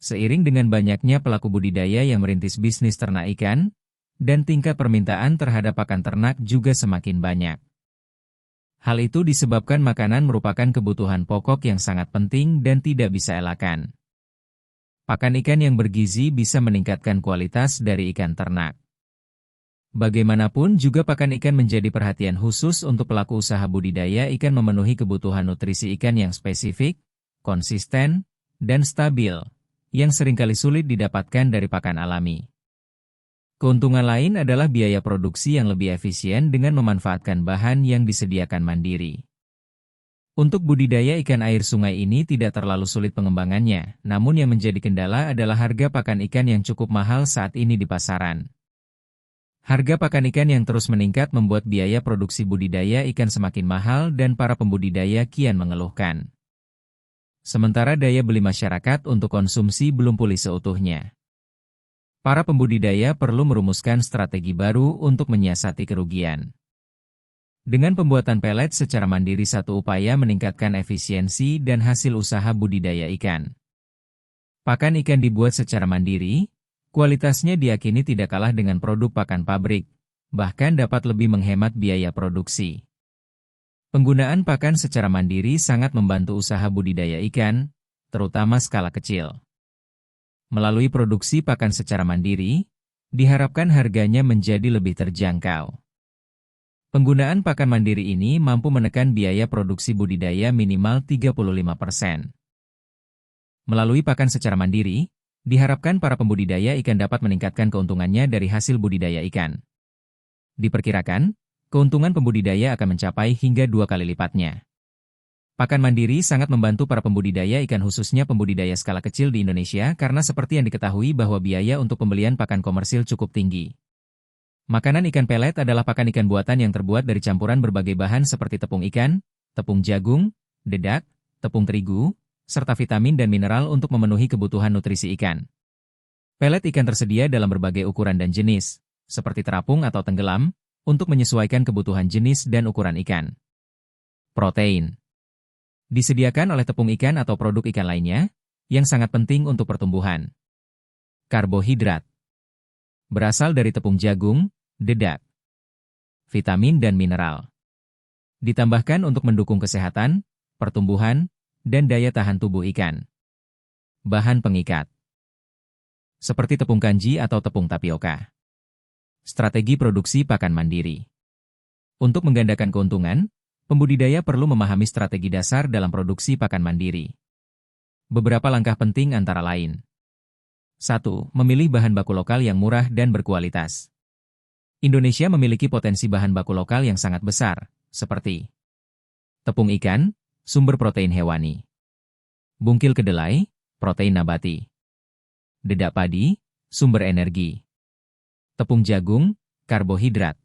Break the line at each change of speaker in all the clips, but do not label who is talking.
Seiring dengan banyaknya pelaku budidaya yang merintis bisnis ternak ikan, dan tingkat permintaan terhadap pakan ternak juga semakin banyak. Hal itu disebabkan makanan merupakan kebutuhan pokok yang sangat penting dan tidak bisa elakkan. Pakan ikan yang bergizi bisa meningkatkan kualitas dari ikan ternak. Bagaimanapun juga pakan ikan menjadi perhatian khusus untuk pelaku usaha budidaya ikan memenuhi kebutuhan nutrisi ikan yang spesifik, konsisten, dan stabil, yang seringkali sulit didapatkan dari pakan alami. Keuntungan lain adalah biaya produksi yang lebih efisien dengan memanfaatkan bahan yang disediakan mandiri. Untuk budidaya ikan air sungai ini tidak terlalu sulit pengembangannya, namun yang menjadi kendala adalah harga pakan ikan yang cukup mahal saat ini di pasaran. Harga pakan ikan yang terus meningkat membuat biaya produksi budidaya ikan semakin mahal dan para pembudidaya kian mengeluhkan. Sementara daya beli masyarakat untuk konsumsi belum pulih seutuhnya. Para pembudidaya perlu merumuskan strategi baru untuk menyiasati kerugian. Dengan pembuatan pelet secara mandiri satu upaya meningkatkan efisiensi dan hasil usaha budidaya ikan. Pakan ikan dibuat secara mandiri, kualitasnya diyakini tidak kalah dengan produk pakan pabrik, bahkan dapat lebih menghemat biaya produksi. Penggunaan pakan secara mandiri sangat membantu usaha budidaya ikan, terutama skala kecil. Melalui produksi pakan secara mandiri, diharapkan harganya menjadi lebih terjangkau. Penggunaan pakan mandiri ini mampu menekan biaya produksi budidaya minimal 35%. Melalui pakan secara mandiri, diharapkan para pembudidaya ikan dapat meningkatkan keuntungannya dari hasil budidaya ikan. Diperkirakan, keuntungan pembudidaya akan mencapai hingga 2 kali lipatnya. Pakan mandiri sangat membantu para pembudidaya ikan khususnya pembudidaya skala kecil di Indonesia karena seperti yang diketahui bahwa biaya untuk pembelian pakan komersil cukup tinggi. Makanan ikan pelet adalah pakan ikan buatan yang terbuat dari campuran berbagai bahan seperti tepung ikan, tepung jagung, dedak, tepung terigu, serta vitamin dan mineral untuk memenuhi kebutuhan nutrisi ikan. Pelet ikan tersedia dalam berbagai ukuran dan jenis, seperti terapung atau tenggelam, untuk menyesuaikan kebutuhan jenis dan ukuran ikan. Protein disediakan oleh tepung ikan atau produk ikan lainnya, yang sangat penting untuk pertumbuhan. Karbohidrat berasal dari tepung jagung, dedak, vitamin dan mineral. Ditambahkan untuk mendukung kesehatan, pertumbuhan, dan daya tahan tubuh ikan. Bahan pengikat seperti tepung kanji atau tepung tapioka. Strategi produksi pakan mandiri. Untuk menggandakan keuntungan, pembudidaya perlu memahami strategi dasar dalam produksi pakan mandiri. Beberapa langkah penting antara lain. 1. Memilih bahan baku lokal yang murah dan berkualitas. Indonesia memiliki potensi bahan baku lokal yang sangat besar, seperti tepung ikan, sumber protein hewani. Bungkil kedelai, protein nabati. Dedak padi, sumber energi. Tepung jagung, karbohidrat.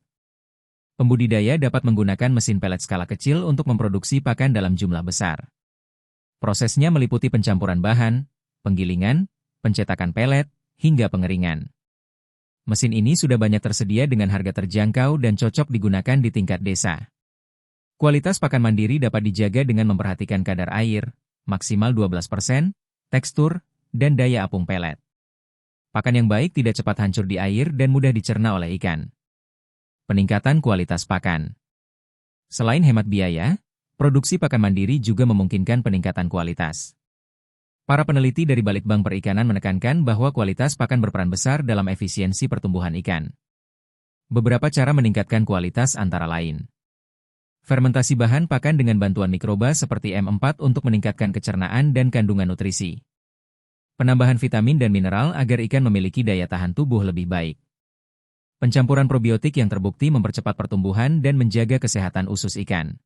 Pembudidaya dapat menggunakan mesin pelet skala kecil untuk memproduksi pakan dalam jumlah besar. Prosesnya meliputi pencampuran bahan, penggilingan, pencetakan pelet, hingga pengeringan. Mesin ini sudah banyak tersedia dengan harga terjangkau dan cocok digunakan di tingkat desa. Kualitas pakan mandiri dapat dijaga dengan memperhatikan kadar air, maksimal 12%, tekstur, dan daya apung pelet. Pakan yang baik tidak cepat hancur di air dan mudah dicerna oleh ikan. Peningkatan kualitas pakan. Selain hemat biaya, produksi pakan mandiri juga memungkinkan peningkatan kualitas. Para peneliti dari Balitbang Perikanan menekankan bahwa kualitas pakan berperan besar dalam efisiensi pertumbuhan ikan. Beberapa cara meningkatkan kualitas antara lain. Fermentasi bahan pakan dengan bantuan mikroba seperti M4 untuk meningkatkan kecernaan dan kandungan nutrisi. Penambahan vitamin dan mineral agar ikan memiliki daya tahan tubuh lebih baik. Pencampuran probiotik yang terbukti mempercepat pertumbuhan dan menjaga kesehatan usus ikan.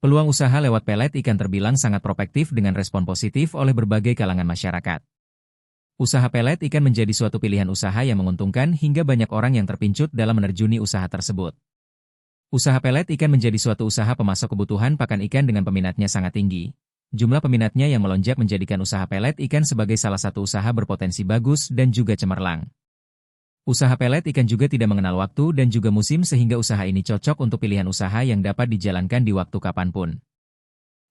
Peluang usaha lewat pelet ikan terbilang sangat prospektif dengan respon positif oleh berbagai kalangan masyarakat. Usaha pelet ikan menjadi suatu pilihan usaha yang menguntungkan hingga banyak orang yang terpincut dalam menerjuni usaha tersebut. Usaha pelet ikan menjadi suatu usaha pemasok kebutuhan pakan ikan dengan peminatnya sangat tinggi. Jumlah peminatnya yang melonjak menjadikan usaha pelet ikan sebagai salah satu usaha berpotensi bagus dan juga cemerlang. Usaha pelet ikan juga tidak mengenal waktu dan juga musim sehingga usaha ini cocok untuk pilihan usaha yang dapat dijalankan di waktu kapanpun.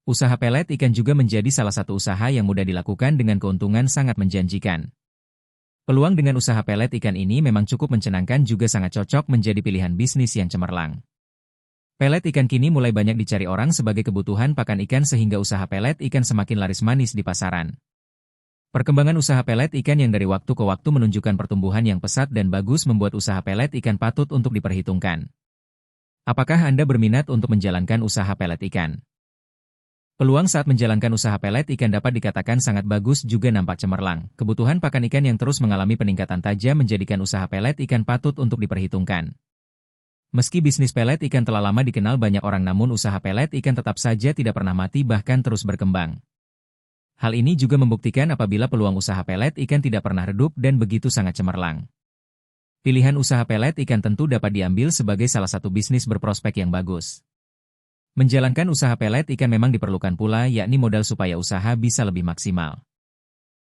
Usaha pelet ikan juga menjadi salah satu usaha yang mudah dilakukan dengan keuntungan sangat menjanjikan. Peluang dengan usaha pelet ikan ini memang cukup mencenangkan juga sangat cocok menjadi pilihan bisnis yang cemerlang. Pelet ikan kini mulai banyak dicari orang sebagai kebutuhan pakan ikan sehingga usaha pelet ikan semakin laris manis di pasaran. Perkembangan usaha pelet ikan yang dari waktu ke waktu menunjukkan pertumbuhan yang pesat dan bagus membuat usaha pelet ikan patut untuk diperhitungkan. Apakah Anda berminat untuk menjalankan usaha pelet ikan? Peluang saat menjalankan usaha pelet ikan dapat dikatakan sangat bagus juga nampak cemerlang. Kebutuhan pakan ikan yang terus mengalami peningkatan tajam menjadikan usaha pelet ikan patut untuk diperhitungkan. Meski bisnis pelet ikan telah lama dikenal banyak orang namun usaha pelet ikan tetap saja tidak pernah mati bahkan terus berkembang. Hal ini juga membuktikan apabila peluang usaha pelet ikan tidak pernah redup dan begitu sangat cemerlang. Pilihan usaha pelet ikan tentu dapat diambil sebagai salah satu bisnis berprospek yang bagus. Menjalankan usaha pelet ikan memang diperlukan pula yakni modal supaya usaha bisa lebih maksimal.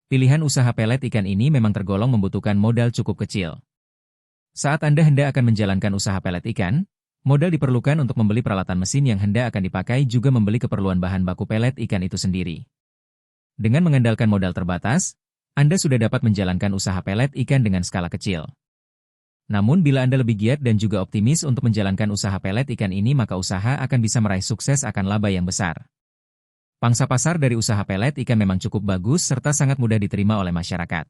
Pilihan usaha pelet ikan ini memang tergolong membutuhkan modal cukup kecil. Saat Anda hendak akan menjalankan usaha pelet ikan, modal diperlukan untuk membeli peralatan mesin yang hendak akan dipakai juga membeli keperluan bahan baku pelet ikan itu sendiri. Dengan mengandalkan modal terbatas, Anda sudah dapat menjalankan usaha pelet ikan dengan skala kecil. Namun bila Anda lebih giat dan juga optimis untuk menjalankan usaha pelet ikan ini maka usaha akan bisa meraih sukses akan laba yang besar. Pangsa pasar dari usaha pelet ikan memang cukup bagus serta sangat mudah diterima oleh masyarakat.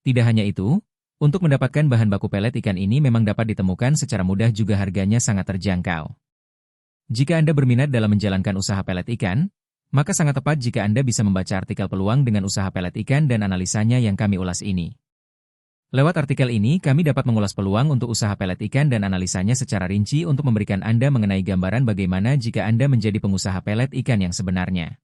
Tidak hanya itu, untuk mendapatkan bahan baku pelet ikan ini memang dapat ditemukan secara mudah juga harganya sangat terjangkau. Jika Anda berminat dalam menjalankan usaha pelet ikan, maka sangat tepat jika Anda bisa membaca artikel peluang dengan usaha pelet ikan dan analisanya yang kami ulas ini. Lewat artikel ini, kami dapat mengulas peluang untuk usaha pelet ikan dan analisanya secara rinci untuk memberikan Anda mengenai gambaran bagaimana jika Anda menjadi pengusaha pelet ikan yang sebenarnya.